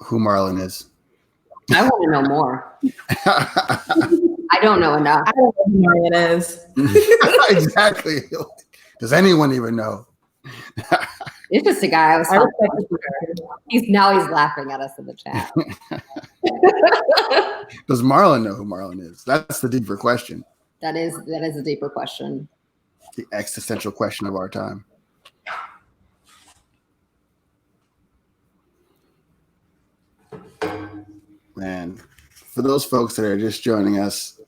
who Marlon is. I want to know more. I don't know enough. I don't know who Marlon is. Exactly. Does anyone even know? It's just a guy I was talking to. He's laughing at us in the chat. Does Marlon know who Marlon is? That's the deeper question. That is a deeper question. The existential question of our time. Man, for those folks that are just joining us,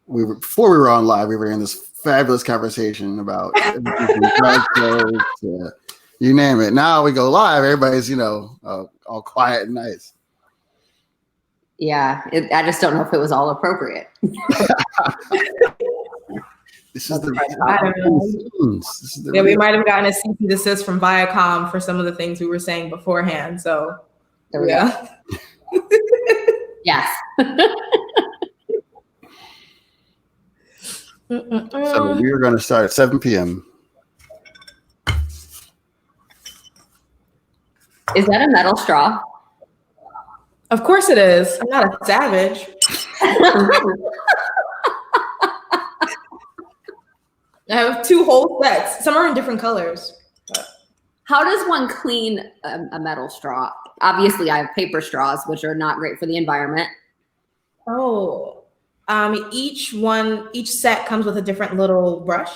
before we were on live, we were in this fabulous conversation about you name it. Now we go live, everybody's all quiet and nice. Yeah, I just don't know if it was all appropriate. This is the we might have gotten a cease and desist from Viacom for some of the things we were saying beforehand. So there we go. Yes. So we are going to start at 7 p.m. Is that a metal straw? Of course it is. I'm not a savage. I have 2 whole sets. Some are in different colors. How does one clean a metal straw? Obviously, I have paper straws, which are not great for the environment. Oh, each set comes with a different little brush.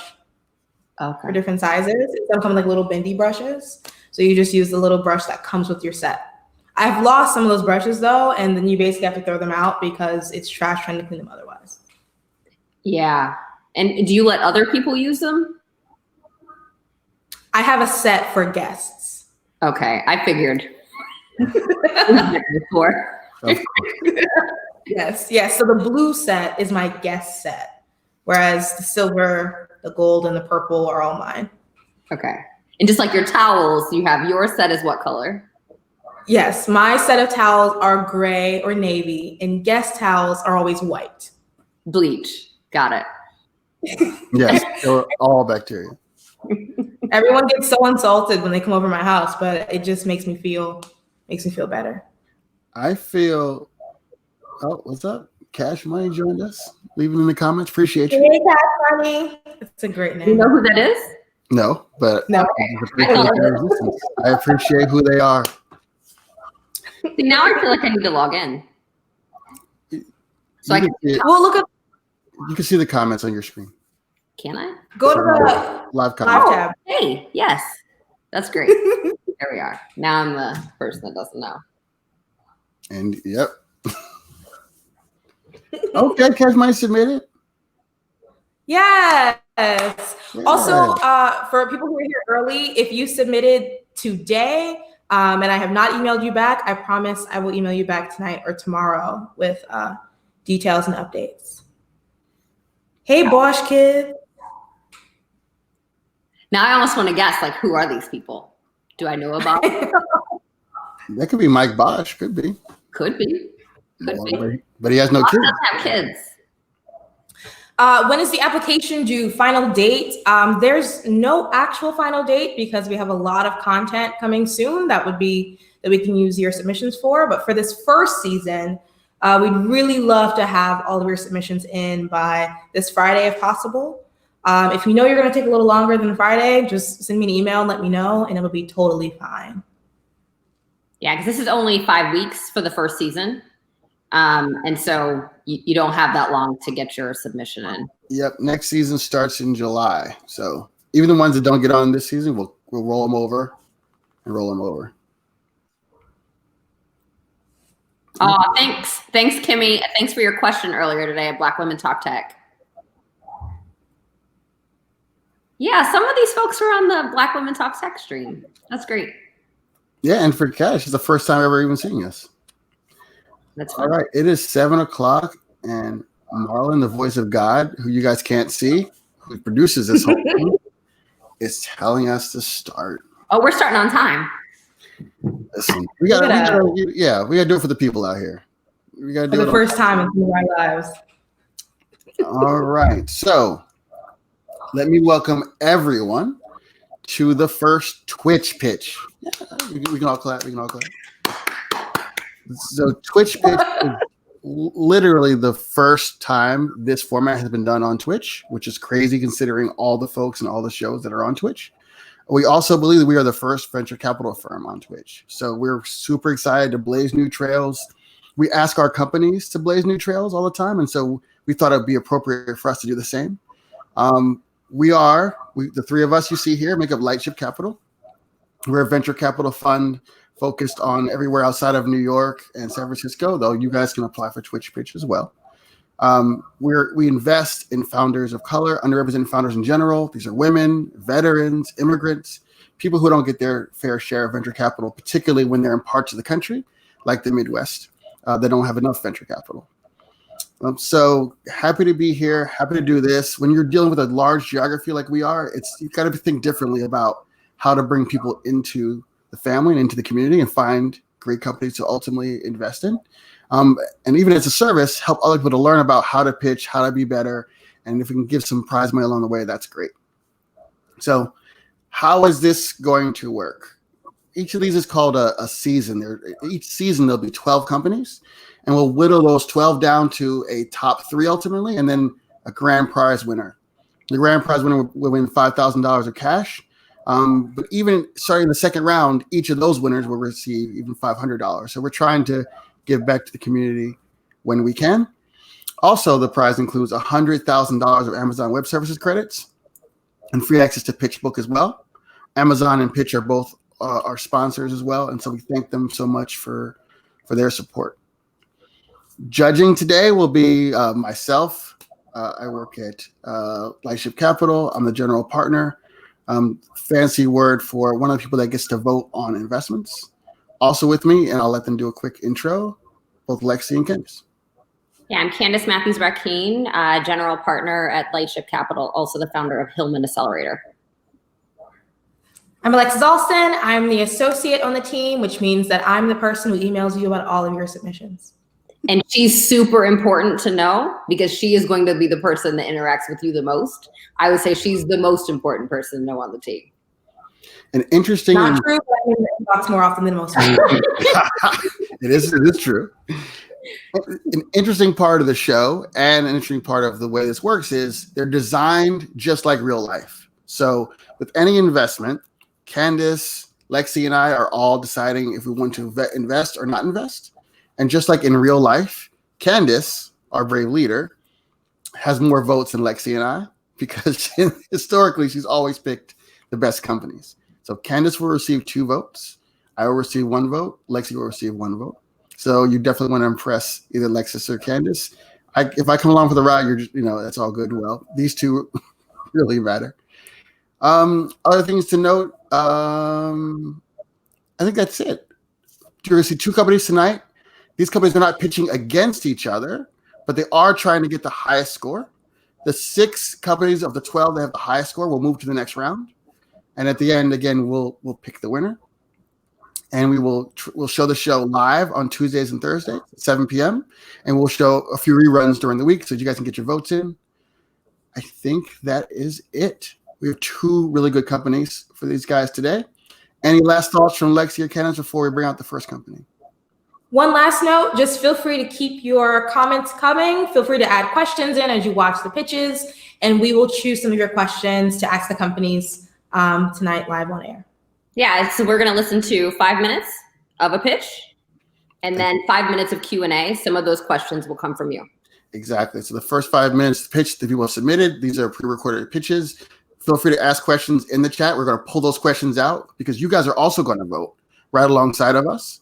Okay. For different sizes. Some come like little bendy brushes. So you just use the little brush that comes with your set. I've lost some of those brushes though, and then you basically have to throw them out because it's trash trying to clean them otherwise. Yeah. And do you let other people use them? I have a set for guests. Okay, I figured. Before. Yes. So the blue set is my guest set, whereas the silver, the gold, and the purple are all mine. Okay. And just like your towels, you have your set is what color? Yes, my set of towels are gray or navy, and guest towels are always white. Bleach. Got it. Yes, all bacteria. Everyone gets so insulted when they come over my house, but it just makes me feel better. I feel. Oh, what's up? Cash Money joined us. Leave it in the comments. Appreciate you. Hey, Cash Money. It's a great name. You know who that is? No, but no. I appreciate who they are. See, now I feel like I need to log in. So we'll look up. You can see the comments on your screen. Can I? Go to the live comments. tab. Hey, yes. That's great. There we are. Now I'm the person that doesn't know. And yep. Okay, Cash Money submitted. Yes. Yeah. Also, for people who are here early, if you submitted today and I have not emailed you back, I promise I will email you back tonight or tomorrow with details and updates. Hey, Bosch kid. Now I almost want to guess, like, who are these people? Do I know about them? That could be Mike Bosch. Could be. Could be. But he has no kids. Doesn't have kids. When is the application due? Final date? There's no actual final date because we have a lot of content coming soon that we can use your submissions for. But for this first season, we'd really love to have all of your submissions in by this Friday if possible. If you know you're going to take a little longer than Friday, just send me an email and let me know, and it'll be totally fine. Yeah, because this is only 5 weeks for the first season. And so you don't have that long to get your submission in. Yep. Next season starts in July. So even the ones that don't get on this season, we'll roll them over. Oh, thanks. Thanks, Kimmy. Thanks for your question earlier today at Black Women Talk Tech. Yeah, some of these folks were on the Black Women Talk Tech stream. That's great. Yeah, and for Cash, it's the first time ever even seeing us. That's fun. All right, it is 7:00, and Marlon, the voice of God, who you guys can't see, who produces this whole thing, is telling us to start. Oh, we're starting on time. Listen, we gotta do it for the people out here. We gotta do for it the first time in our lives. All right, so let me welcome everyone to the first Twitch pitch. Yeah, we can all clap. So Twitch pitch is literally the first time this format has been done on Twitch, which is crazy considering all the folks and all the shows that are on Twitch. We also believe that we are the first venture capital firm on Twitch. So we're super excited to blaze new trails. We ask our companies to blaze new trails all the time. And so we thought it would be appropriate for us to do the same. The three of us you see here make up Lightship Capital. We're a venture capital fund focused on everywhere outside of New York and San Francisco, though you guys can apply for Twitch Pitch as well. We invest in founders of color, underrepresented founders in general. These are women, veterans, immigrants, people who don't get their fair share of venture capital, particularly when they're in parts of the country, like the Midwest, that don't have enough venture capital. So happy to be here, happy to do this. When you're dealing with a large geography like we are, you've got to think differently about how to bring people into the family and into the community and find great companies to ultimately invest in. And even as a service, help other people to learn about how to pitch, how to be better. And if we can give some prize money along the way, that's great. So how is this going to work? Each of these is called a season. Each season, there'll be 12 companies, and we'll whittle those 12 down to a top 3 ultimately, and then a grand prize winner. The grand prize winner will win $5,000 of cash. But even starting the second round, each of those winners will receive even $500. So we're trying to give back to the community when we can. Also, the prize includes $100,000 of Amazon Web Services credits and free access to PitchBook as well. Amazon and Pitch are both our sponsors as well, and so we thank them so much for their support. Judging today will be myself. I work at Lightship Capital. I'm the general partner. Fancy word for one of the people that gets to vote on investments. Also with me, and I'll let them do a quick intro, both Lexi and Candice. Yeah, I'm Candice Brackeen, general partner at Lightship Capital, also the founder of Hillman Accelerator. I'm Alexis Alston. I'm the associate on the team, which means that I'm the person who emails you about all of your submissions. And she's super important to know because she is going to be the person that interacts with you the most. I would say she's the most important person to know on the team. An interesting. Not true, but I'm in the inbox more often than most people. It is true. An interesting part of the show and an interesting part of the way this works is they're designed just like real life. So with any investment, Candice, Lexi, and I are all deciding if we want to invest or not invest. And just like in real life, Candice, our brave leader, has more votes than Lexi and I because historically she's always picked the best companies. So Candice will receive 2 votes. I will receive 1 vote. Lexi will receive 1 vote. So you definitely want to impress either Lexis or Candice. If I come along for the ride, that's all good and well. These 2 really matter. Other things to note, I think that's it. You're going to see 2 companies tonight. These companies are not pitching against each other, but they are trying to get the highest score. The 6 companies of the 12 that have the highest score will move to the next round. And at the end, again, we'll pick the winner. And we'll show the show live on Tuesdays and Thursdays at 7 p.m. And we'll show a few reruns during the week so you guys can get your votes in. I think that is it. We have 2 really good companies for these guys today. Any last thoughts from Lexi or Candice before we bring out the first company? One last note, just feel free to keep your comments coming. Feel free to add questions in as you watch the pitches, and we will choose some of your questions to ask the companies tonight live on air. Yeah, so we're going to listen to 5 minutes of a pitch and then 5 minutes of Q&A. Some of those questions will come from you. Exactly. So the first 5 minutes to pitch that people have submitted, these are pre-recorded pitches. Feel free to ask questions in the chat. We're going to pull those questions out because you guys are also going to vote right alongside of us.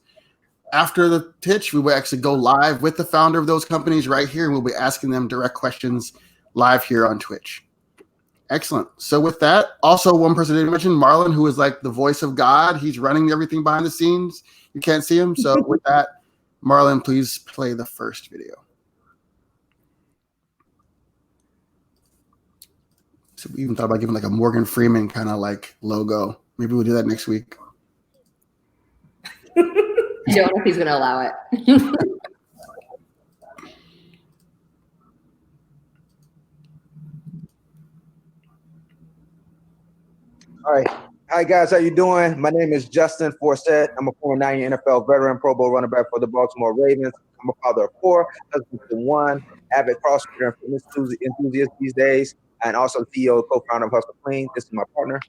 After the pitch, we will actually go live with the founder of those companies right here, and we'll be asking them direct questions live here on Twitch. Excellent. So with that, also one person didn't mention, Marlon, who is like the voice of God. He's running everything behind the scenes. You can't see him. So with that, Marlon, please play the first video. So we even thought about giving like a Morgan Freeman kind of like logo. Maybe we'll do that next week. I don't know if he's going to allow it. All right. Hi guys, how you doing? My name is Justin Forsett. I'm a former 9-year NFL veteran, Pro Bowl running back for the Baltimore Ravens. I'm a father of 4, husband to 1, avid CrossFitter and fitness enthusiast these days, and also CEO and co-founder of HustleClean. This is my partner.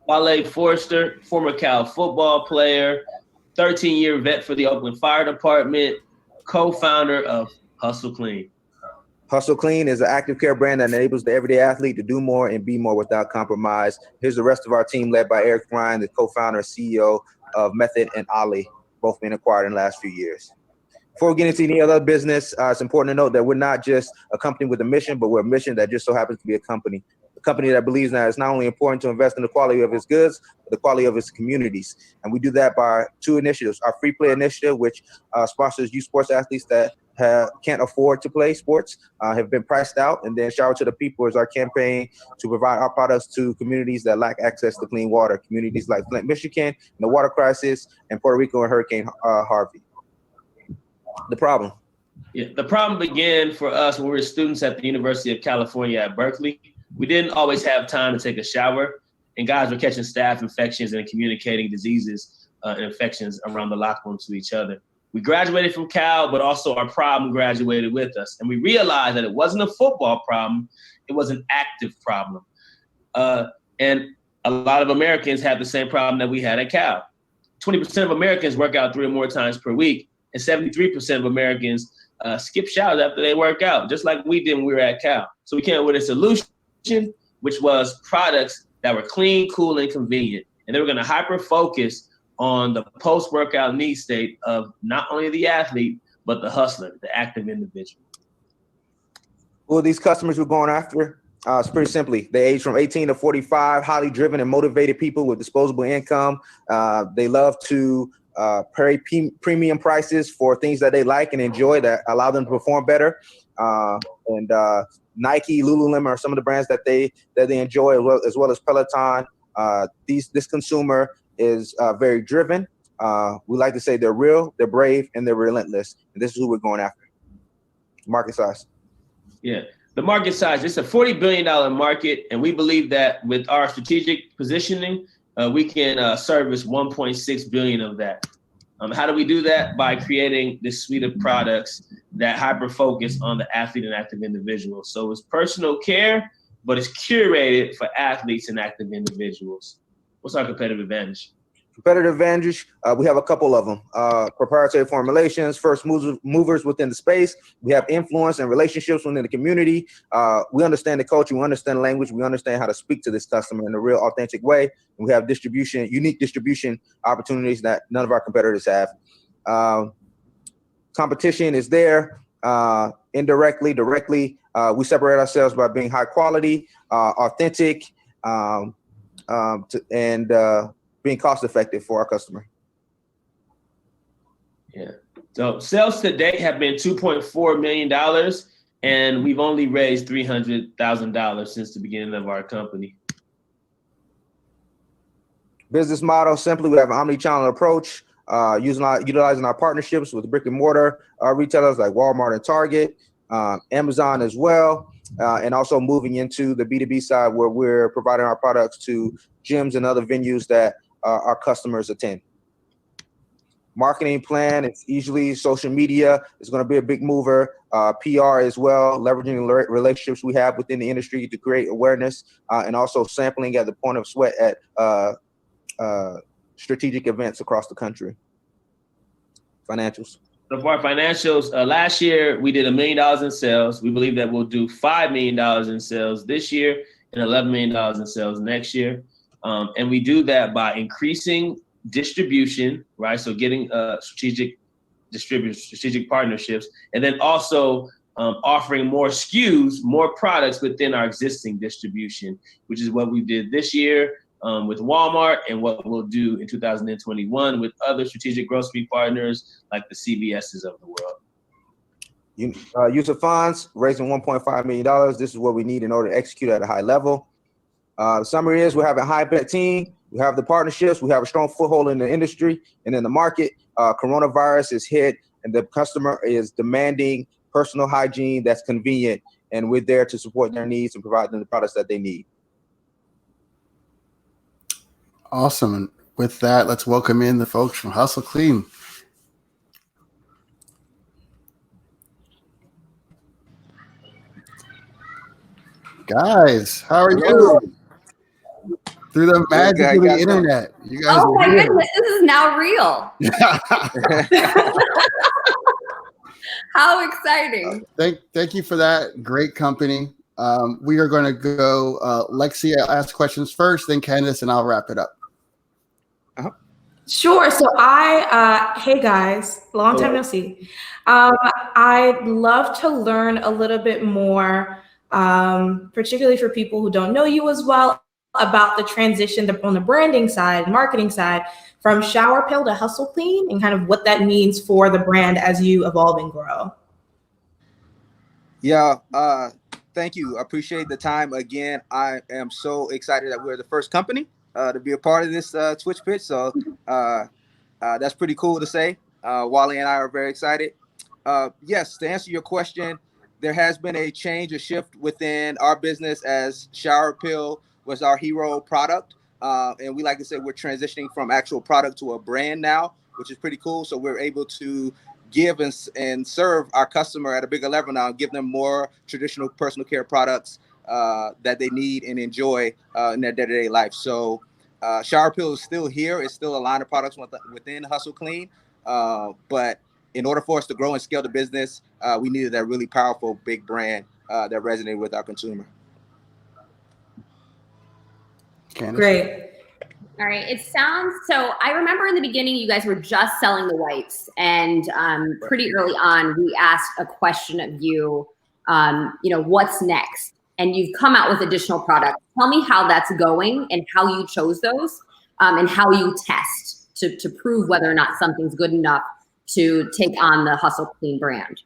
Wale Forster, former Cal football player, 13-year vet for the Oakland Fire Department, co-founder of HustleClean. HustleClean is an active care brand that enables the everyday athlete to do more and be more without compromise. Here's the rest of our team led by Eric Ryan, the co-founder and CEO of Method and Ali, both being acquired in the last few years. Before we get into any other business, it's important to note that we're not just a company with a mission, but we're a mission that just so happens to be a company that believes that it's not only important to invest in the quality of its goods, but the quality of its communities. And we do that by 2 initiatives. Our free play initiative, which sponsors youth sports athletes that can't afford to play sports, have been priced out. And then Shower to the People is our campaign to provide our products to communities that lack access to clean water, communities like Flint, Michigan, and the water crisis, and Puerto Rico and Hurricane Harvey. The problem. Yeah, the problem began for us when we were students at the University of California at Berkeley. We didn't always have time to take a shower, and guys were catching staph infections and communicating diseases and infections around the locker room to each other. We graduated from Cal, but also our problem graduated with us. And we realized that it wasn't a football problem, it was an active problem. And a lot of Americans have the same problem that we had at Cal. 20% of Americans work out 3 or more times per week, and 73% of Americans skip showers after they work out, just like we did when we were at Cal. So we came up with a solution, which was products that were clean, cool, and convenient. And they were going to hyper-focus on the post-workout need state of not only the athlete, but the hustler, the active individual. Well, these customers we're going after, it's pretty simply. They age from 18 to 45, highly driven and motivated people with disposable income. They love to pay premium prices for things that they like and enjoy that allow them to perform better. And Nike, Lululemon are some of the brands that they enjoy, as well as Peloton. This consumer is very driven. We like to say they're real, they're brave, and they're relentless. And this is who we're going after. Market size. Yeah, the market size, it's a $40 billion market. And we believe that with our strategic positioning, we can service 1.6 billion of that. How do we do that? By creating this suite of products that hyper-focus on the athlete and active individual. So it's personal care, but it's curated for athletes and active individuals. What's our competitive advantage? Competitive advantage, we have a couple of them. Proprietary formulations, first movers within the space. We have influence and relationships within the community. We understand the culture, we understand the language, we understand how to speak to this customer in a real authentic way. And we have unique distribution opportunities that none of our competitors have. Competition is there, indirectly, directly. We separate ourselves by being high quality, authentic, and being cost effective for our customer. Yeah. So sales to date have been $2.4 million, and we've only raised $300,000 since the beginning of our company. Business model, simply, we have an omni-channel approach, utilizing our partnerships with brick and mortar retailers like Walmart and Target, Amazon as well, and also moving into the B2B side where we're providing our products to gyms and other venues that our customers attend. Marketing plan, it's usually social media is going to be a big mover. PR as well, leveraging relationships we have within the industry to create awareness, and also sampling at the point of sweat at strategic events across the country. Financials. So for our financials, last year we did $1 million in sales. We believe that we'll do $5 million in sales this year and $11 million in sales next year. And we do that by increasing distribution, right? So getting strategic partnerships, and then also offering more SKUs, more products within our existing distribution, which is what we did this year with Walmart and what we'll do in 2021 with other strategic grocery partners like the CVS's of the world. Use of funds, raising $1.5 million. This is what we need in order to execute at a high level. The summary is we have a high bet team, we have the partnerships, we have a strong foothold in the industry and in the market. Coronavirus is hit and the customer is demanding personal hygiene that's convenient, and we're there to support their needs and provide them the products that they need. Awesome. And with that, let's welcome in the folks from Hustle Clean. Guys, how are you? Through the magic of the internet. You guys oh my goodness, this is now real. How exciting. Thank you for that. Great company. We are going to go, Lexi, I'll ask questions first, then Candice, and I'll wrap it up. Sure. So hey guys, long time no see. I'd love to learn a little bit more, particularly for people who don't know you as well, about the transition on the branding side, marketing side, from Shower Pill to HustleClean, and kind of what that means for the brand as you evolve and grow. Yeah. Thank you. I appreciate the time. Again, I am so excited that we're the first company to be a part of this Twitch pitch. So that's pretty cool to say. Wally and I are very excited. Yes, to answer your question, there has been a change, a shift within our business as Shower Pill was our hero product. And we like to say we're transitioning from actual product to a brand now, which is pretty cool. So we're able to give and serve our customer at a bigger level now, and give them more traditional personal care products that they need and enjoy in their day-to-day life. So Shower Pill is still here. It's still a line of products within Hustle Clean. But in order for us to grow and scale the business, we needed that really powerful big brand that resonated with our consumer. Candice? Great. All right. It sounds so. I remember in the beginning, you guys were just selling the wipes, and pretty early on, we asked a question of you. What's next? And you've come out with additional products. Tell me how that's going, and how you chose those, and how you test to prove whether or not something's good enough to take on the Hustle Clean brand.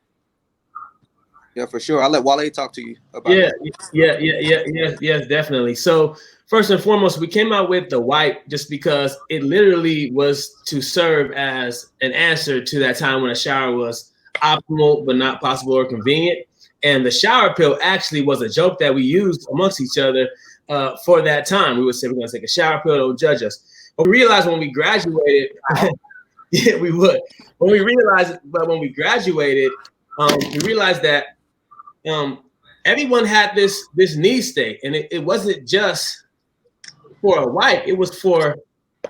Yeah, for sure. I'll let Wale talk to you about that. Yes, definitely. So first and foremost, we came out with the wipe just because it literally was to serve as an answer to that time when a shower was optimal but not possible or convenient. And the shower pill actually was a joke that we used amongst each other for that time. We would say we're going to take a shower pill, don't judge us. But we realized when we graduated, yeah, we would. When we graduated, we realized that everyone had this need state, and it wasn't just for a wipe, it was for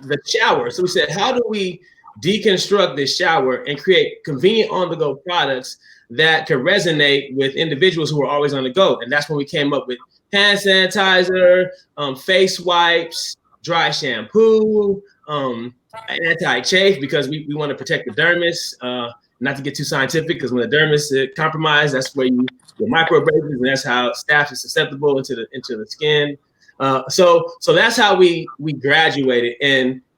the shower. So we said, how do we deconstruct this shower and create convenient on-the-go products that could resonate with individuals who are always on the go? And that's when we came up with hand sanitizer, face wipes, dry shampoo, anti-chafe, because we want to protect the dermis. Not to get too scientific, because when the dermis is compromised, that's where your microabrasions, and that's how staph is susceptible into the skin. So that's how we graduated.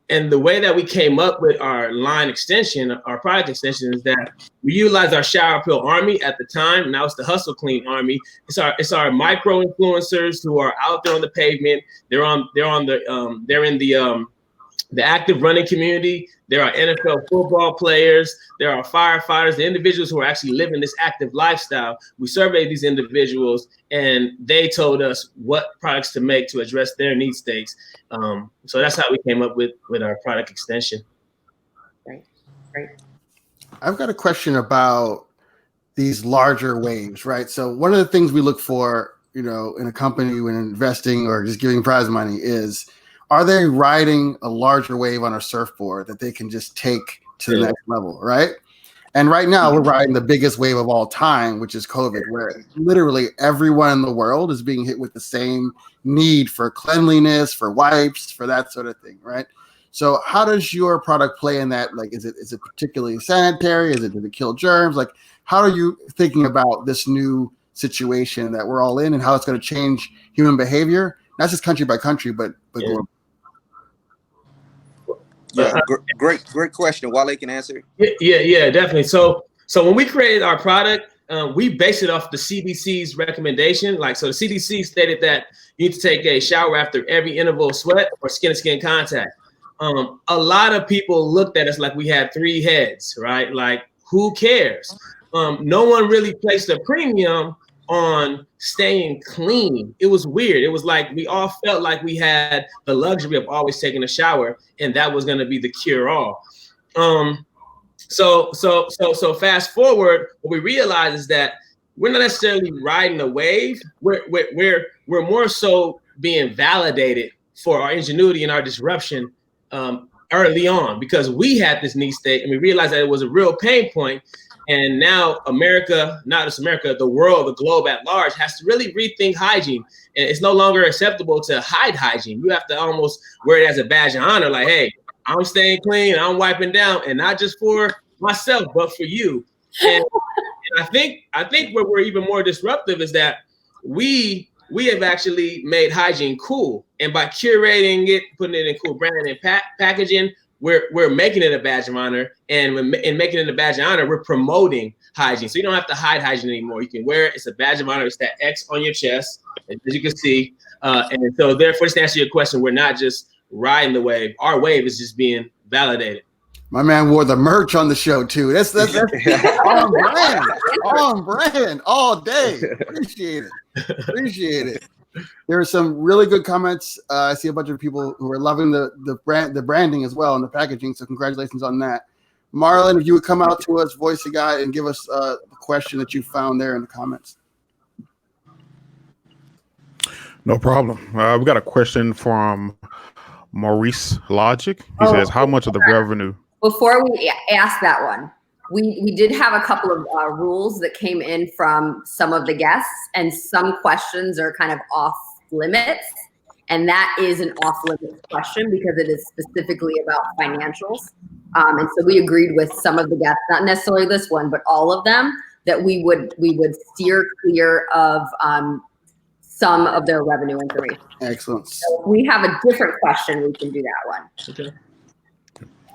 And the way that we came up with our line extension, our product extension, is that we utilized our Shower Pill Army at the time. Now it's the Hustle Clean Army. It's our micro influencers who are out there on the pavement. They're in the active running community. There are NFL football players. There are firefighters, the individuals who are actually living this active lifestyle. We surveyed these individuals, and they told us what products to make to address their need states. So that's how we came up with our product extension. Great. I've got a question about these larger waves, right? So one of the things we look for, in a company when investing or just giving prize money is, are they riding a larger wave on a surfboard that they can just take to the next level, right? And right now we're riding the biggest wave of all time, which is COVID, where literally everyone in the world is being hit with the same need for cleanliness, for wipes, for that sort of thing, right? So how does your product play in that? Like, is it particularly sanitary? Does it kill germs? Like, how are you thinking about this new situation that we're all in, and how it's going to change human behavior, not just country by country, but globally? Yeah, great question. Wale can answer. Yeah, definitely. So when we created our product, we based it off the CDC's recommendation. So the CDC stated that you need to take a shower after every interval of sweat or skin-to-skin contact. A lot of people looked at us like we had three heads, right? Like, who cares? No one really placed a premium on staying clean. It was weird. It was like we all felt like we had the luxury of always taking a shower, and that was going to be the cure all. So fast forward, what we realize is that we're not necessarily riding a wave. We're more so being validated for our ingenuity and our disruption early on, because we had this need state and we realized that it was a real pain point. And now America, not just America, the world, the globe at large, has to really rethink hygiene. And it's no longer acceptable to hide hygiene. You have to almost wear it as a badge of honor. Like, hey, I'm staying clean, I'm wiping down, and not just for myself, but for you. And I think where we're even more disruptive is that we have actually made hygiene cool. And by curating it, putting it in cool branding and packaging, we're making it a badge of honor, and in making it a badge of honor, we're promoting hygiene. So you don't have to hide hygiene anymore. You can wear it. It's a badge of honor. It's that X on your chest, as you can see. And so therefore, just to answer your question, we're not just riding the wave. Our wave is just being validated. My man wore the merch on the show too. That's on brand all day. Appreciate it. There are some really good comments. I see a bunch of people who are loving the branding as well and the packaging. So congratulations on that. Marlon, if you would come out to us, voice the guy, and give us a question that you found there in the comments. No problem. We got a question from Maurice Logic. He says, how much of the revenue? Before we ask that one, we did have a couple of rules that came in from some of the guests, and some questions are kind of off limits. And that is an off limits question because it is specifically about financials. And so we agreed with some of the guests, not necessarily this one, but all of them, that we would steer clear of some of their revenue information. Excellent. So if we have a different question, we can do that one. Okay.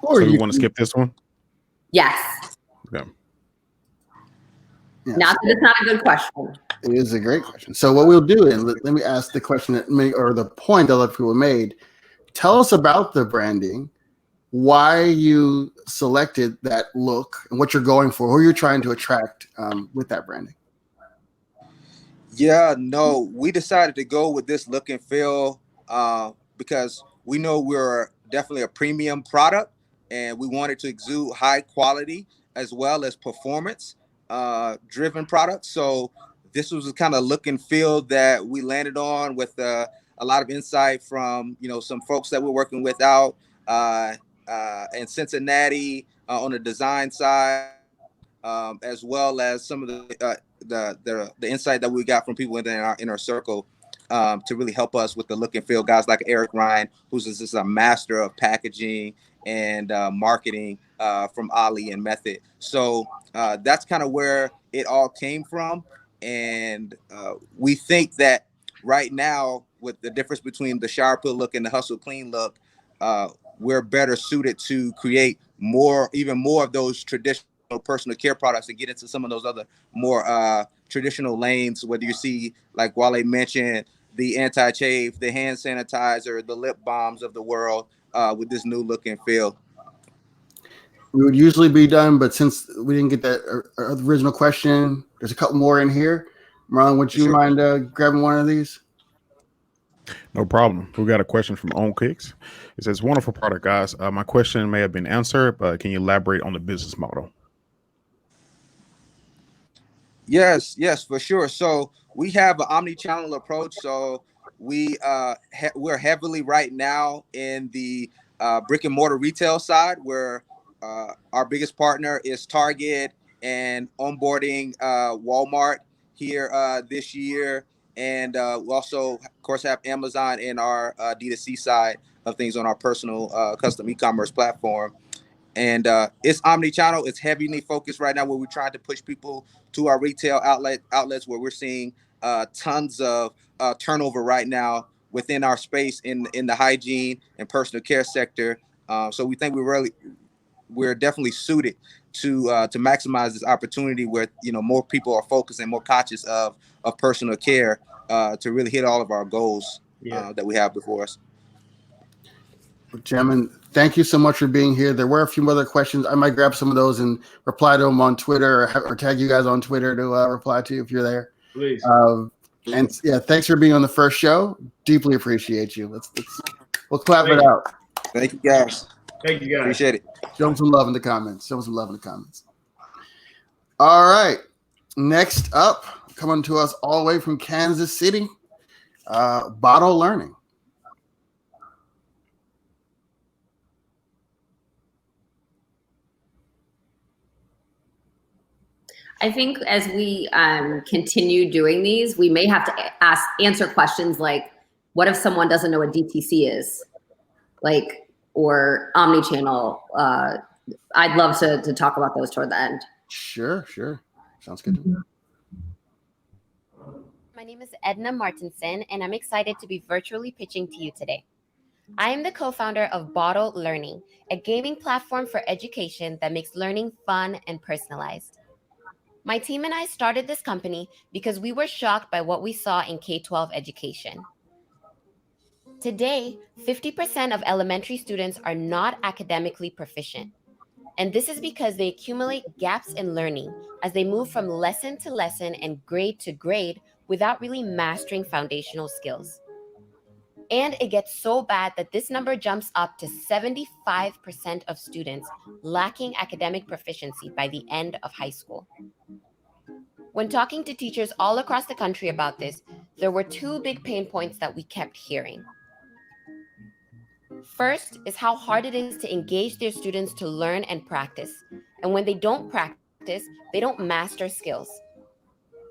Or so you want to skip this one? Yes. Okay. Yes. Not that it's not a good question. It is a great question. So what we'll do, and let me ask the question or the point that other people made. Tell us about the branding, why you selected that look, and what you're going for, who you're trying to attract with that branding. Yeah, no, we decided to go with this look and feel because we know we're definitely a premium product, and we wanted to exude high quality as well as performance driven products. So this was the kind of look and feel that we landed on with a lot of insight from, some folks that we're working with out in Cincinnati on the design side, as well as some of the insight that we got from people in our circle to really help us with the look and feel. Guys like Eric Ryan, who's just a master of packaging and marketing from Ali and Method. So that's kind of where it all came from. And we think that right now, with the difference between the shower pill look and the hustle clean look, we're better suited to create even more of those traditional personal care products and get into some of those other more traditional lanes, whether you see, like Wale mentioned, the anti-chafe, the hand sanitizer, the lip balms of the world with this new look and feel. We would usually be done, but since we didn't get that original question, there's a couple more in here. Marlon, would you mind grabbing one of these? No problem. We got a question from On Kicks. It says, wonderful product, guys. My question may have been answered, but can you elaborate on the business model? Yes, for sure. So we have an omni-channel approach. So we're heavily right now in the brick and mortar retail side, where our biggest partner is Target, and onboarding Walmart here this year. And we also, of course, have Amazon in our D2C side of things on our personal custom e-commerce platform. And it's omni-channel. It's heavily focused right now where we're trying to push people to our retail outlets where we're seeing tons of turnover right now within our space in the hygiene and personal care sector. So we think we're definitely suited to maximize this opportunity where more people are focused and more conscious of personal care to really hit all of our goals that we have before us. Gentlemen, thank you so much for being here. There were a few other questions. I might grab some of those and reply to them on Twitter or tag you guys on Twitter to reply to if you're there. Please. And yeah, thanks for being on the first show. Deeply appreciate you. We'll clap it out. Thank you, guys. Thank you, guys. Appreciate it. Show them some love in the comments. All right. Next up, coming to us all the way from Kansas City, Boddle Learning. I think as we continue doing these, we may have to answer questions like, what if someone doesn't know what DTC is? Like, or omnichannel. I'd love to talk about those toward the end. Sure. Sounds good to me. My name is Edna Martinson, and I'm excited to be virtually pitching to you today. I am the co-founder of Boddle Learning, a gaming platform for education that makes learning fun and personalized. My team and I started this company because we were shocked by what we saw in K-12 education. Today, 50% of elementary students are not academically proficient. And this is because they accumulate gaps in learning as they move from lesson to lesson and grade to grade without really mastering foundational skills. And it gets so bad that this number jumps up to 75% of students lacking academic proficiency by the end of high school. When talking to teachers all across the country about this, there were two big pain points that we kept hearing. First is how hard it is to engage their students to learn and practice. And when they don't practice, they don't master skills.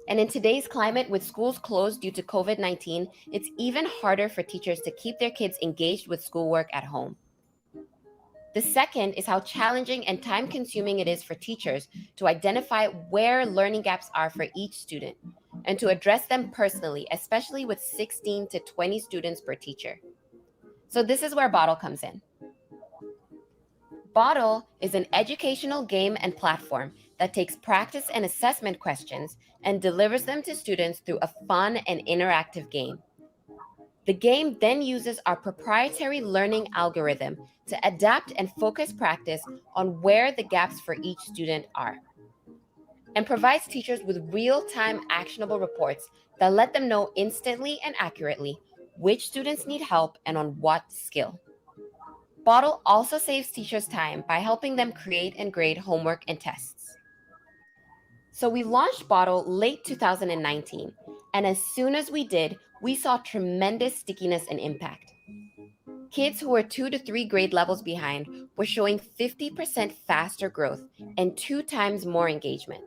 And in today's climate, with schools closed due to COVID-19, it's even harder for teachers to keep their kids engaged with schoolwork at home. The second is how challenging and time-consuming it is for teachers to identify where learning gaps are for each student and to address them personally, especially with 16 to 20 students per teacher. So this is where Boddle comes in. Boddle is an educational game and platform that takes practice and assessment questions and delivers them to students through a fun and interactive game. The game then uses our proprietary learning algorithm to adapt and focus practice on where the gaps for each student are, and provides teachers with real-time actionable reports that let them know instantly and accurately which students need help and on what skill. Boddle also saves teachers time by helping them create and grade homework and tests. So we launched Boddle late 2019, and as soon as we did, we saw tremendous stickiness and impact. Kids who were 2 to 3 grade levels behind were showing 50% faster growth and 2 times more engagement.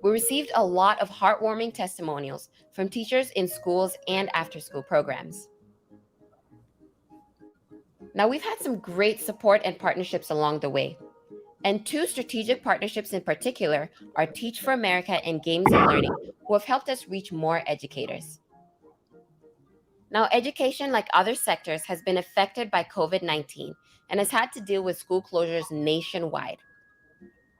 We received a lot of heartwarming testimonials from teachers in schools and after-school programs. Now, we've had some great support and partnerships along the way. And 2 strategic partnerships in particular are Teach for America and Games and Learning, who have helped us reach more educators. Now, education, like other sectors, has been affected by COVID-19 and has had to deal with school closures nationwide.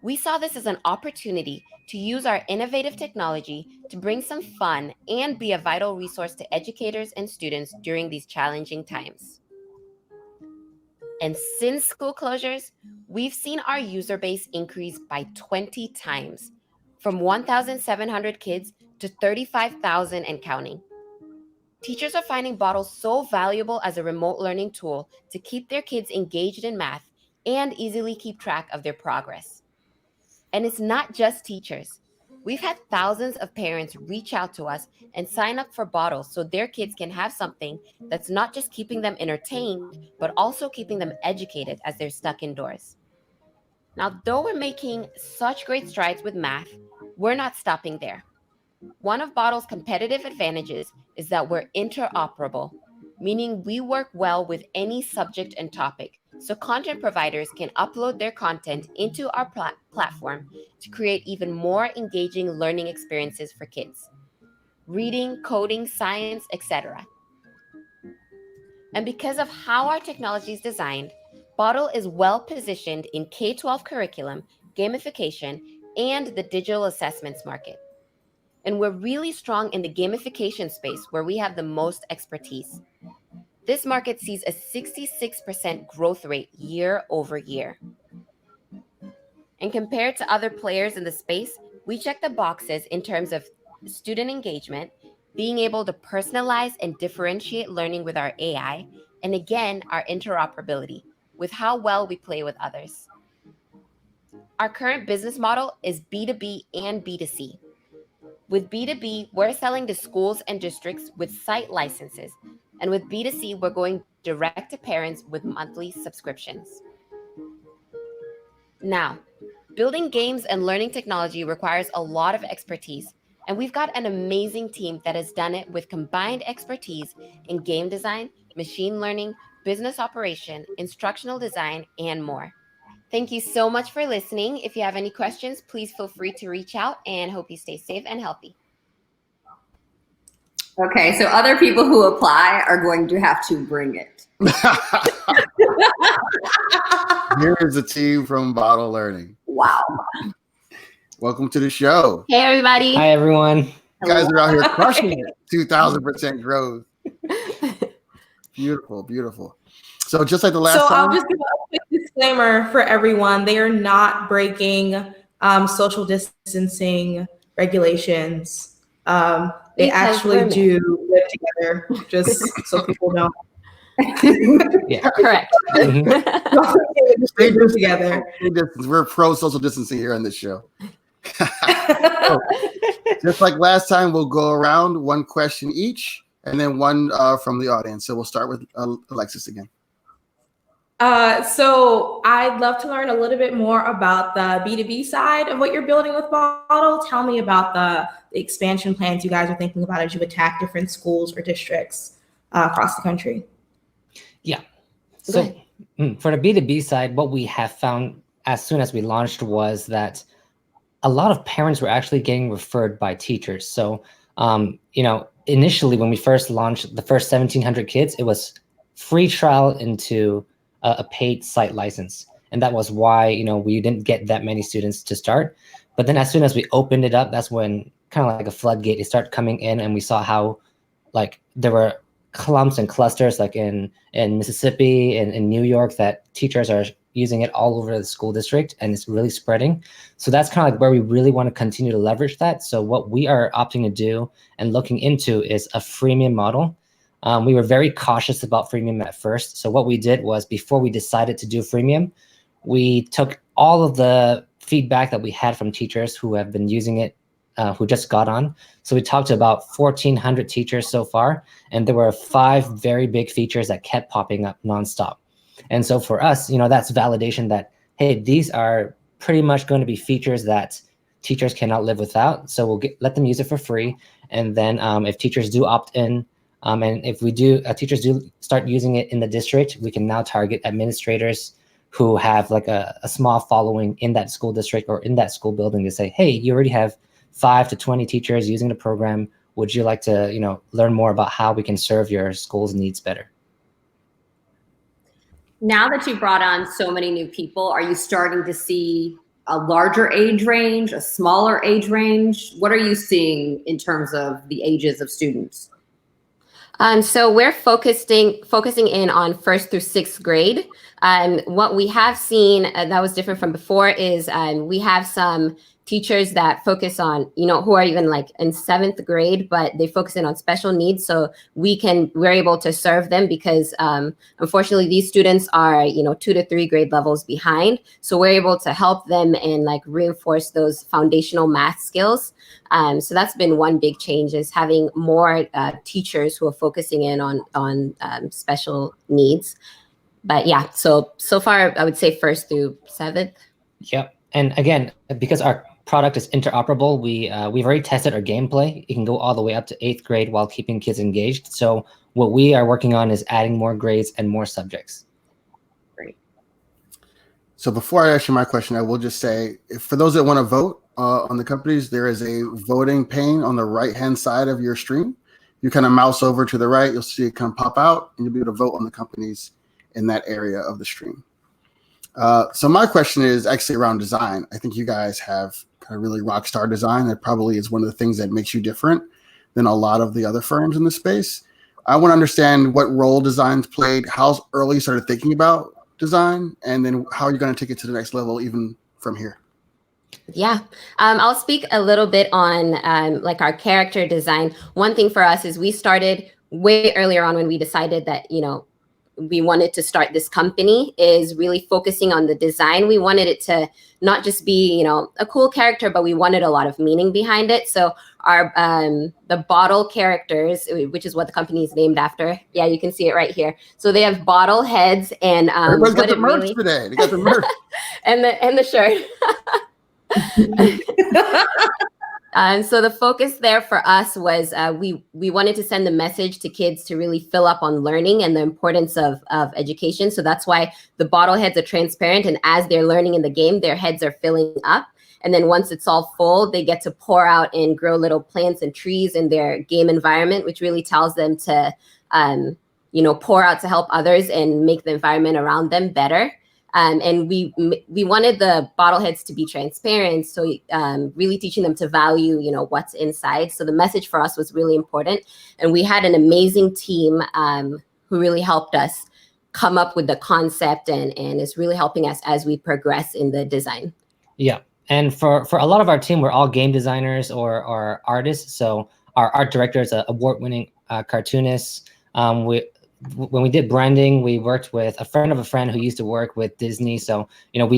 We saw this as an opportunity to use our innovative technology to bring some fun and be a vital resource to educators and students during these challenging times. And since school closures, we've seen our user base increase by 20 times, from 1,700 kids to 35,000 and counting. Teachers are finding Boddle so valuable as a remote learning tool to keep their kids engaged in math and easily keep track of their progress. And it's not just teachers. We've had thousands of parents reach out to us and sign up for Boddle so their kids can have something that's not just keeping them entertained, but also keeping them educated as they're stuck indoors. Now, though we're making such great strides with math, we're not stopping there. One of Boddle's competitive advantages is that we're interoperable, meaning we work well with any subject and topic, so content providers can upload their content into our platform to create even more engaging learning experiences for kids. Reading, coding, science, etc. And because of how our technology is designed, Boddle is well positioned in K-12 curriculum, gamification, and the digital assessments market. And we're really strong in the gamification space where we have the most expertise. This market sees a 66% growth rate year over year. And compared to other players in the space, we check the boxes in terms of student engagement, being able to personalize and differentiate learning with our AI, and again, our interoperability with how well we play with others. Our current business model is B2B and B2C. With B2B, we're selling to schools and districts with site licenses. And with B2C, we're going direct to parents with monthly subscriptions. Now, building games and learning technology requires a lot of expertise. And we've got an amazing team that has done it with combined expertise in game design, machine learning, business operation, instructional design, and more. Thank you so much for listening. If you have any questions, please feel free to reach out, and hope you stay safe and healthy. Okay, so other people who apply are going to have to bring it. Here is the team from Boddle Learning. Wow. Welcome to the show. Hey, everybody. Hi, everyone. You guys are out here crushing it. 2,000% growth. Beautiful, beautiful. So just like the last time. I'll just give a quick disclaimer for everyone. They are not breaking social distancing regulations. They actually do live together, just so people know. Yeah, correct. They live together. We're pro social distancing here on this show. So, just like last time, we'll go around one question each, and then one from the audience. So we'll start with Alexis again. So I'd love to learn a little bit more about the B2B side of what you're building with Boddle. Tell me about the expansion plans you guys are thinking about as you attack different schools or districts across the country. Yeah. So for the B2B side, what we have found as soon as we launched was that a lot of parents were actually getting referred by teachers. So, initially when we first launched the first 1,700 kids, it was free trial into a paid site license. And that was why, we didn't get that many students to start. But then as soon as we opened it up, that's when kind of like a floodgate, it started coming in, and we saw how there were clumps and clusters in Mississippi and in New York that teachers are using it all over the school district, and it's really spreading. So that's kind of where we really want to continue to leverage that. So what we are opting to do and looking into is a freemium model. We were very cautious about freemium at first. So what we did was, before we decided to do freemium, we took all of the feedback that we had from teachers who have been using it, who just got on. So we talked to about 1,400 teachers so far, and there were 5 very big features that kept popping up nonstop. And so for us, that's validation that, hey, these are pretty much going to be features that teachers cannot live without. So we'll let them use it for free. And then if teachers do opt in, and if teachers do start using it in the district, we can now target administrators who have a small following in that school district or in that school building to say, hey, you already have 5 to 20 teachers using the program. Would you like to, learn more about how we can serve your school's needs better? Now that you've brought on so many new people, are you starting to see a larger age range, a smaller age range? What are you seeing in terms of the ages of students? So we're focusing in on 1st through 6th grade. What we have seen that was different from before is we have some teachers that focus on, who are even in 7th grade, but they focus in on special needs. So we're able to serve them because unfortunately these students are, 2 to 3 grade levels behind. So we're able to help them and reinforce those foundational math skills. So that's been one big change, is having more teachers who are focusing in on special needs. But yeah, so far I would say 1st through 7th. Yep. And again, because our product is interoperable, we've already tested our gameplay. It can go all the way up to 8th grade while keeping kids engaged. So what we are working on is adding more grades and more subjects. Great. So before I ask you my question, I will just say, for those that want to vote on the companies, there is a voting pane on the right-hand side of your stream. You kind of mouse over to the right, you'll see it kind of pop out, and you'll be able to vote on the companies in that area of the stream. So my question is actually around design. I think you guys have kind of really rock star design. That probably is one of the things that makes you different than a lot of the other firms in the space. I want to understand what role design's played, how early you started thinking about design, and then how you're going to take it to the next level even from here. Yeah, I'll speak a little bit on like our character design. One thing for us is we started way earlier on when we decided that, you know, we wanted to start this company, is really focusing on the design. We wanted it to not just be, you know, a cool character, but we wanted a lot of meaning behind it. So our the bottle characters, which is what the company is named after. Yeah, you can see it right here. So they have bottle heads, and everybody's got the merch today. They got the merch and the shirt. So the focus there for us was we wanted to send the message to kids to really fill up on learning and the importance of education. So that's why the bottle heads are transparent, and as they're learning in the game, their heads are filling up. And then once it's all full, they get to pour out and grow little plants and trees in their game environment, which really tells them to you know, pour out to help others and make the environment around them better. And we wanted the bottleheads to be transparent, so really teaching them to value, you know, what's inside. So the message for us was really important, and we had an amazing team who really helped us come up with the concept, and is really helping us as we progress in the design. Yeah, and for a lot of our team, we're all game designers or artists. So our art director is an award-winning cartoonist. When we did branding, we worked with a friend of a friend who used to work with Disney. So, you know,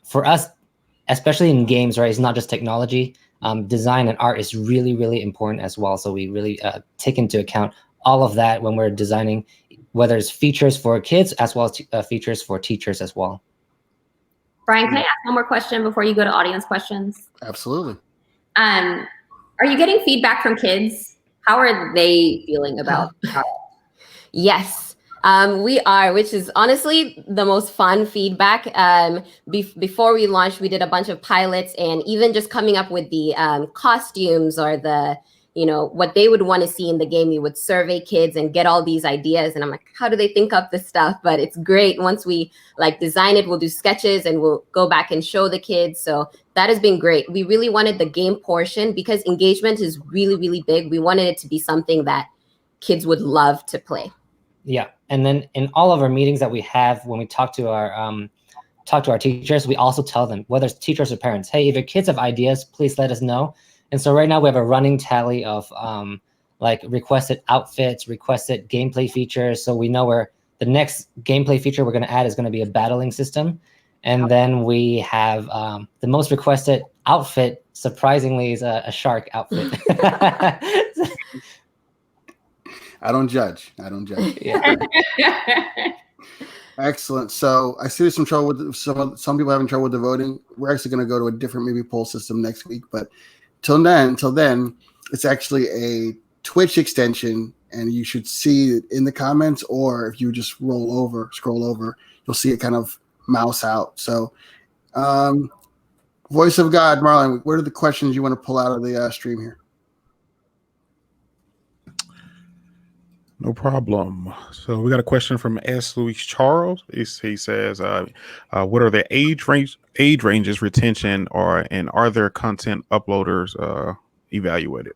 for us, especially in games, right, it's not just technology. Design and art is really, really important as well. So we really take into account all of that when we're designing, whether it's features for kids as well as features for teachers as well. Brian, can I ask one more question before you go to audience questions? Absolutely. Are you getting feedback from kids? How are they feeling about it? Yes, we are, which is honestly the most fun feedback. Before we launched, we did a bunch of pilots, and even just coming up with the costumes or the, you know, what they would want to see in the game, we would survey kids and get all these ideas. And I'm like, how do they think up this stuff? But it's great. Once we like design it, we'll do sketches and we'll go back and show the kids. So that has been great. We really wanted the game portion, because engagement is really, really big. We wanted it to be something that kids would love to play. Yeah, and then in all of our meetings that we have, when we talk to our teachers, we also tell them, whether it's teachers or parents, hey, if your kids have ideas, please let us know. And so right now we have a running tally of like requested outfits, requested gameplay features. So we know where the next gameplay feature we're going to add is going to be a battling system. And then we have the most requested outfit, surprisingly, is a shark outfit. I don't judge. Yeah. Excellent. So I see there's some trouble with some people having trouble with the voting. We're actually going to go to a different maybe poll system next week, but till then, it's actually a Twitch extension, and you should see it in the comments, or if you just scroll over, you'll see it kind of mouse out. So, voice of God, Marlon, what are the questions you want to pull out of the stream here? No problem. So we got a question from S. Louis Charles. He says, "What are the age ranges, retention, and are there content uploaders evaluated?"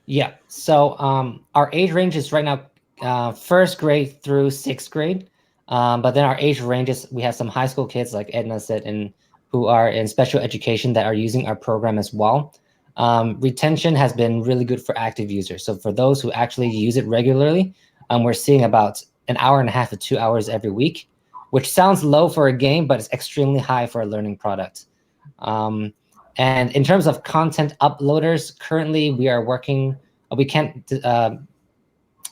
Yeah. So our age range is right now first grade through sixth grade, but then our age ranges, we have some high school kids, like Edna said, and who are in special education that are using our program as well. Retention has been really good for active users. So for those who actually use it regularly, we're seeing about an hour and a half to 2 hours every week, which sounds low for a game, but it's extremely high for a learning product. And in terms of content uploaders, currently we are working, we can't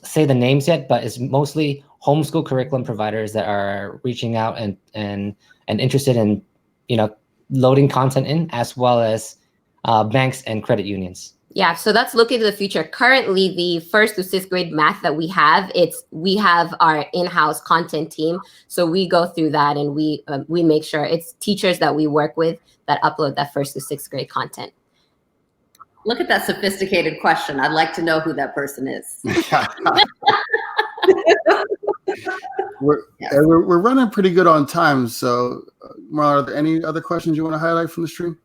say the names yet, but it's mostly homeschool curriculum providers that are reaching out and interested in, you know, loading content in, as well as banks and credit unions. Yeah, so that's looking to the future. Currently, the first through sixth grade math that we have, we have our in-house content team. So we go through that, and we make sure it's teachers that we work with that upload that first through sixth grade content. Look at that sophisticated question. I'd like to know who that person is. We're running pretty good on time. So, Marlon, are there any other questions you want to highlight from the stream?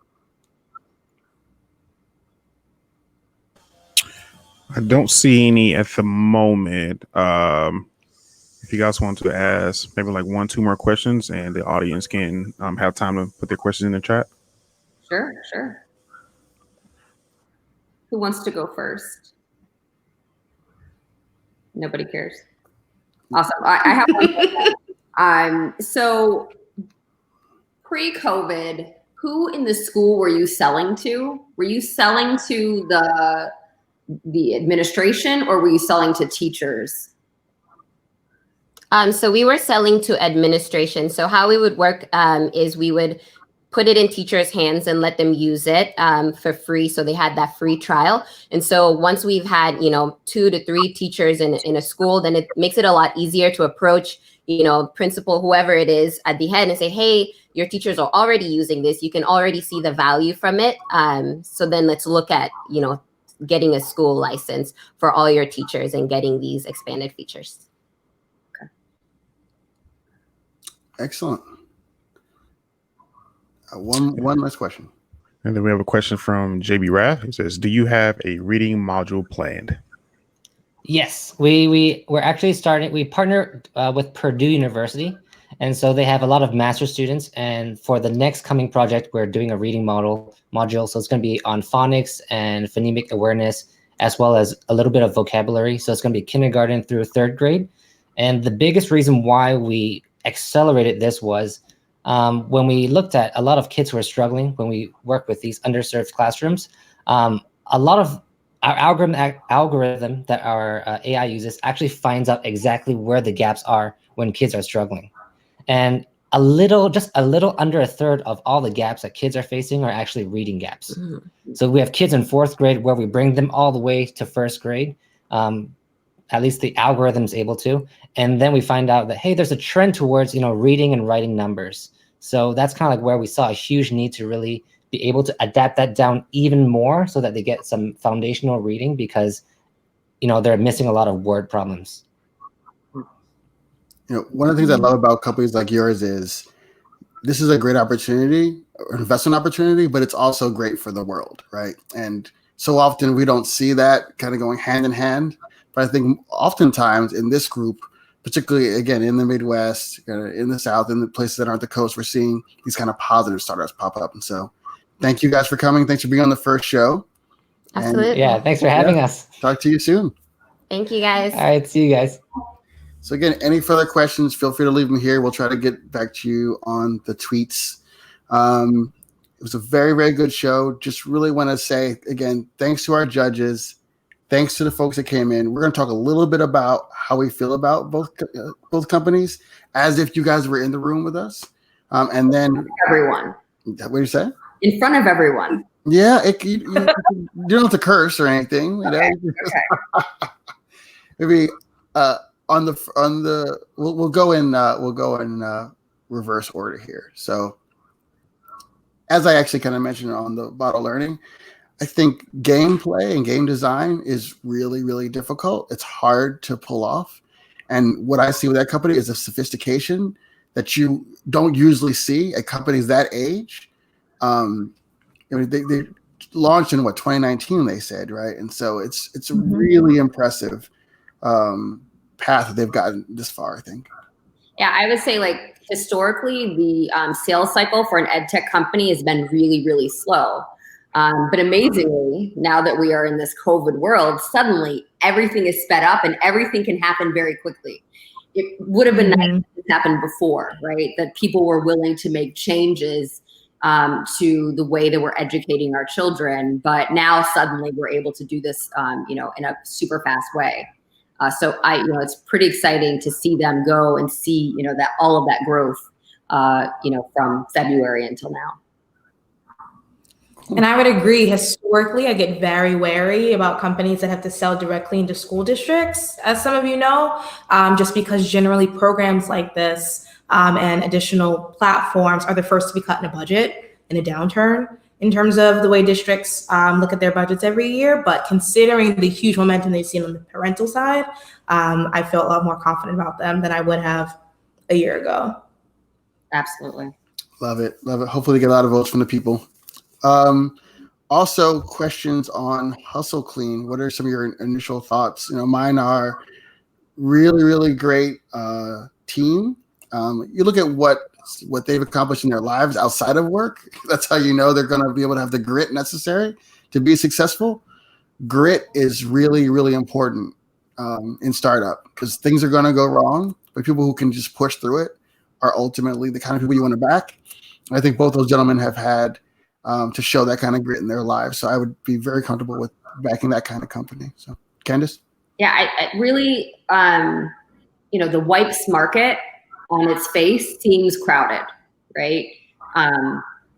I don't see any at the moment. If you guys want to ask maybe like 1-2 more questions, and the audience can have time to put their questions in the chat. Sure. Who wants to go first? Nobody cares. Awesome. I have one. So pre-COVID, who in the school were you selling to? Were you selling to the administration, or were you selling to teachers? So we were selling to administration. So how we would work is we would put it in teachers' hands and let them use it for free. So they had that free trial. And so once we've had, 2 to 3 teachers in a school, then it makes it a lot easier to approach, principal, whoever it is at the head, and say, hey, your teachers are already using this. You can already see the value from it. So then let's look at, getting a school license for all your teachers and getting these expanded features. Excellent. One last question. And then we have a question from JB Rath. He says, do you have a reading module planned? Yes, we're actually starting. We partner with Purdue University, and so they have a lot of master students. And for the next coming project, we're doing a reading module. So it's going to be on phonics and phonemic awareness, as well as a little bit of vocabulary. So it's going to be kindergarten through 3rd grade. And the biggest reason why we accelerated this was when we looked at a lot of kids who are struggling, when we work with these underserved classrooms, a lot of our algorithm that our AI uses actually finds out exactly where the gaps are when kids are struggling. And just a little under a third of all the gaps that kids are facing are actually reading gaps. Mm-hmm. So we have kids in 4th grade where we bring them all the way to 1st grade. At least the algorithm's able to. And then we find out that, hey, there's a trend towards, reading and writing numbers. So that's kind of like where we saw a huge need to really be able to adapt that down even more so that they get some foundational reading, because, they're missing a lot of word problems. One of the things I love about companies like yours is this is a great opportunity, investment opportunity, but it's also great for the world, right? And so often we don't see that kind of going hand in hand. But I think oftentimes in this group, particularly, again, in the Midwest, in the South, in the places that aren't the coast, we're seeing these kind of positive startups pop up. And so thank you guys for coming. Thanks for being on the first show. Absolutely. And, thanks for having us. Talk to you soon. Thank you, guys. All right, see you guys. So again, any further questions, feel free to leave them here. We'll try to get back to you on the tweets. It was a very, very good show. Just really want to say, again, thanks to our judges. Thanks to the folks that came in. We're going to talk a little bit about how we feel about both companies, as if you guys were in the room with us. And then everyone. What do you say? In front of everyone. Yeah, you don't have to curse or anything. Okay. Maybe on the we'll go in reverse order here. So as I actually kind of mentioned on the Boddle Learning, I think gameplay and game design is really, really difficult. It's hard to pull off. And what I see with that company is a sophistication that you don't usually see at companies that age. They launched in 2019, they said, right? And so it's a really impressive path that they've gotten this far, I think. Yeah, I would say historically, the sales cycle for an ed tech company has been really, really slow. But amazingly, now that we are in this COVID world, suddenly everything is sped up and everything can happen very quickly. It would have been nice if this happened before, right? That people were willing to make changes to the way that we're educating our children. But now suddenly we're able to do this, in a super fast way. So it's pretty exciting to see them go and see, that all of that growth, from February until now. And I would agree. Historically, I get very wary about companies that have to sell directly into school districts, as some of you know, just because generally programs like this and additional platforms are the first to be cut in a budget in a downturn in terms of the way districts look at their budgets every year. But considering the huge momentum they've seen on the parental side, I feel a lot more confident about them than I would have a year ago. Absolutely. Love it. Love it. Hopefully get a lot of votes from the people. Also questions on HustleClean. What are some of your initial thoughts? Mine are really, really great team. You look at what what they've accomplished in their lives outside of work, that's how you know they're going to be able to have the grit necessary to be successful. Grit is really, really important in startup because things are going to go wrong, but people who can just push through it are ultimately the kind of people you want to back. I think both those gentlemen have had to show that kind of grit in their lives. So I would be very comfortable with backing that kind of company. So, Candice? Yeah, I really, the wipes market on its face seems crowded, right?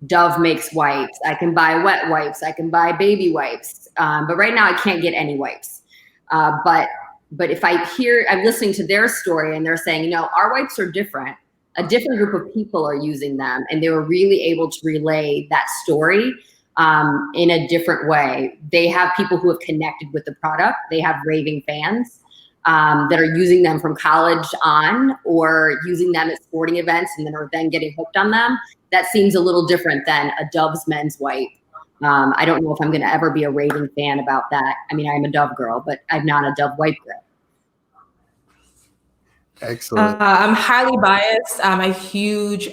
Dove makes wipes. I can buy wet wipes. I can buy baby wipes. But right now I can't get any wipes. But if I'm listening to their story and they're saying, our wipes are different. A different group of people are using them, and they were really able to relay that story in a different way. They have people who have connected with the product. They have raving fans that are using them from college on, or using them at sporting events and then getting hooked on them. That seems a little different than a Dove's men's wipe. I don't know if I'm going to ever be a raving fan about that. I mean, I'm a Dove girl, but I'm not a Dove wipe girl. Excellent. I'm highly biased. I'm a huge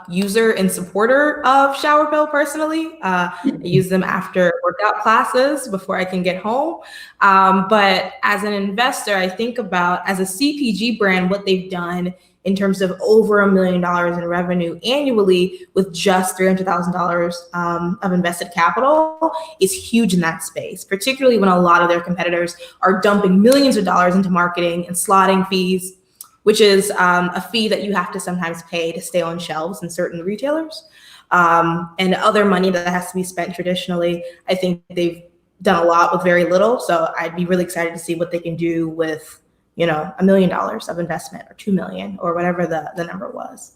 user and supporter of Shower Pill personally. I use them after workout classes before I can get home. But as an investor, I think about, as a CPG brand, what they've done in terms of over $1 million in revenue annually with just $300,000 of invested capital is huge in that space, particularly when a lot of their competitors are dumping millions of dollars into marketing and slotting fees, which is a fee that you have to sometimes pay to stay on shelves in certain retailers, and other money that has to be spent traditionally. I think they've done a lot with very little. So I'd be really excited to see what they can do with, $1 million of investment, or 2 million, or whatever the number was.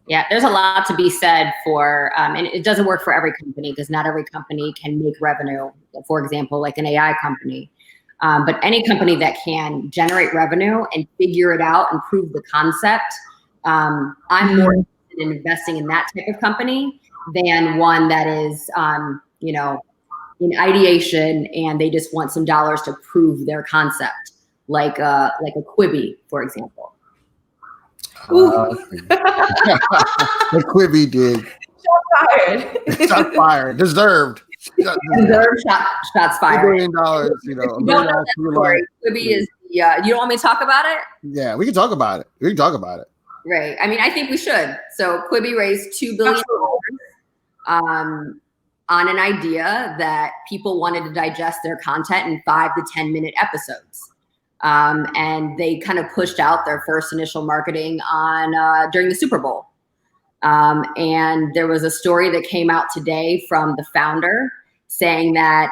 Yeah, there's a lot to be said for, and it doesn't work for every company because not every company can make revenue, for example, like an AI company. But any company that can generate revenue and figure it out and prove the concept, I'm more interested in investing in that type of company than one that is, in ideation and they just want some dollars to prove their concept, like a Quibi, for example. The Quibi dig. Shot fired. Deserved. Shots fired. $2 billion, You don't know that story. Quibi is you don't want me to talk about it? Yeah, we can talk about it. Right. I mean, I think we should. So Quibi raised $2 billion on an idea that people wanted to digest their content in 5 to 10 minute episodes. And they kind of pushed out their first initial marketing on during the Super Bowl. And there was a story that came out today from the founder saying that,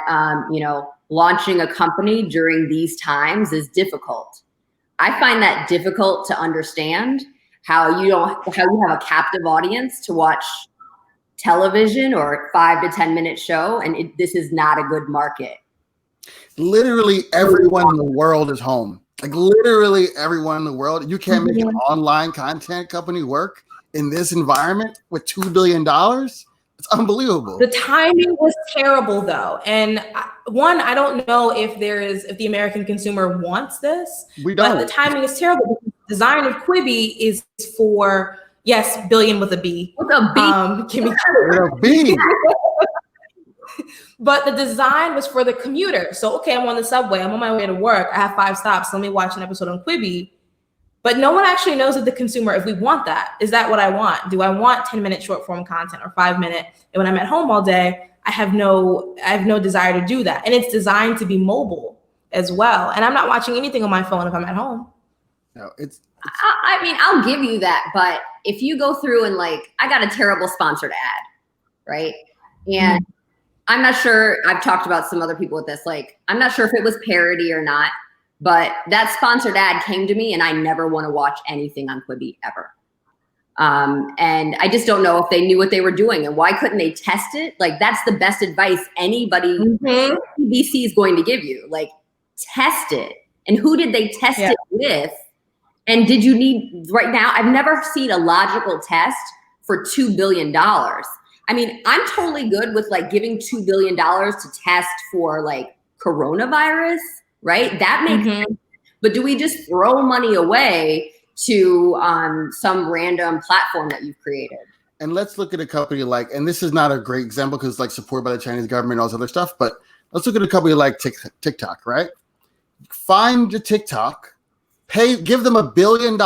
launching a company during these times is difficult. I find that difficult to understand, how you have a captive audience to watch television or a 5 to 10 minute show, and this is not a good market. Literally everyone in the world is home. Like literally everyone in the world. You can't make an online content company work in this environment with $2 billion. It's unbelievable. The timing was terrible though. And I don't know if the American consumer wants this. We don't. But the timing is terrible. The design of Quibi is for, yes, billion with a B. With a B. With a B. But the design was for the commuter. So, okay, I'm on the subway. I'm on my way to work. I have 5 stops. Let me watch an episode on Quibi. But no one actually knows, of the consumer, if we want that. Is that what I want? Do I want 10-minute short form content or 5-minute? And when I'm at home all day, I have no desire to do that. And it's designed to be mobile as well. And I'm not watching anything on my phone if I'm at home. No, I mean, I'll give you that. But if you go through and I got a terrible sponsored ad, right? And I'm not sure, I've talked about some other people with this, I'm not sure if it was parody or not, but that sponsored ad came to me and I never want to watch anything on Quibi ever. And I just don't know if they knew what they were doing, and why couldn't they test it? That's the best advice anybody BBC is going to give you. Test it. And who did they test it with? And did you need, right now, I've never seen a logical test for $2 billion. I mean, I'm totally good with giving $2 billion to test for coronavirus, right? That makes sense. But do we just throw money away to some random platform that you've created. And let's look at a company like, and this is not a great example because it's like supported by the Chinese government and all this other stuff, but let's look at a company like TikTok, right? Find your TikTok, give them $1 billion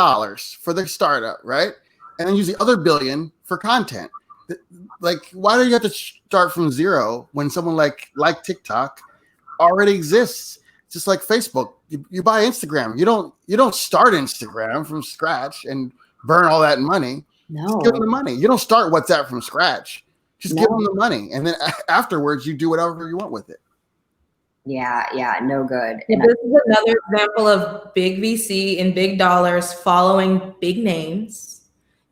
for their startup, right? And then use the other $1 billion for content. Like, why do you have to start from zero when someone like TikTok already exists? Just like Facebook, you buy Instagram. You don't start Instagram from scratch and burn all that money. No. Just give them the money. You don't start WhatsApp from scratch. Just give them the money, and then afterwards you do whatever you want with it. Yeah, no good. This is another example of big VC and big dollars following big names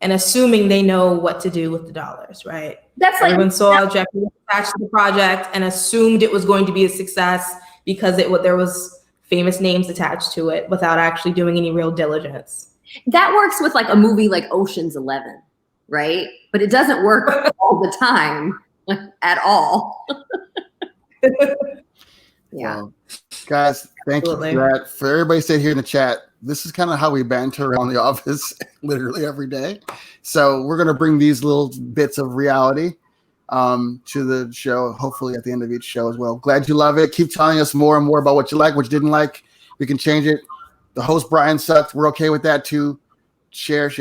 and assuming they know what to do with the dollars, right? That's like everyone saw Jeffrey attached to the project and assumed it was going to be a success because there was famous names attached to it without actually doing any real diligence. That works with like a movie like Ocean's 11, right? But it doesn't work all the time, like, at all. Yeah. Well, guys, thank you for that. For everybody sitting here in the chat, this is kind of how we banter around the office literally every day. So we're going to bring these little bits of reality to the show, hopefully at the end of each show as well. Glad you love it. Keep telling us more and more about what you like, what you didn't like. We can change it. The host, Brian, sucked. We're okay with that too. Share.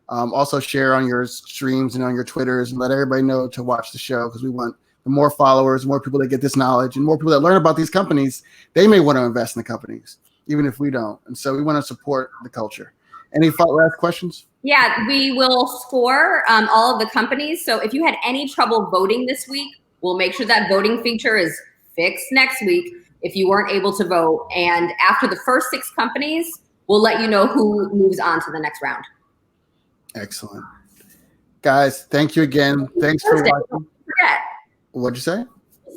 Also share on your streams and on your Twitters and let everybody know to watch the show because we want the more followers, more people that get this knowledge, and more people that learn about these companies. They may want to invest in the companies, even if we don't. And so we want to support the culture. Any last questions? Yeah, we will score all of the companies. So if you had any trouble voting this week, we'll make sure that voting feature is fixed next week if you weren't able to vote. And after the first 6 companies, we'll let you know who moves on to the next round. Excellent. Guys, thank you again. Thanks for watching. Don't forget. What'd you say?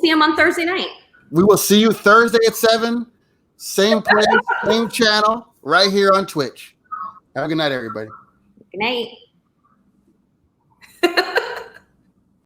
See them on Thursday night. We will see you Thursday at 7, same place, same channel, right here on Twitch. Have a good night, everybody. Good night.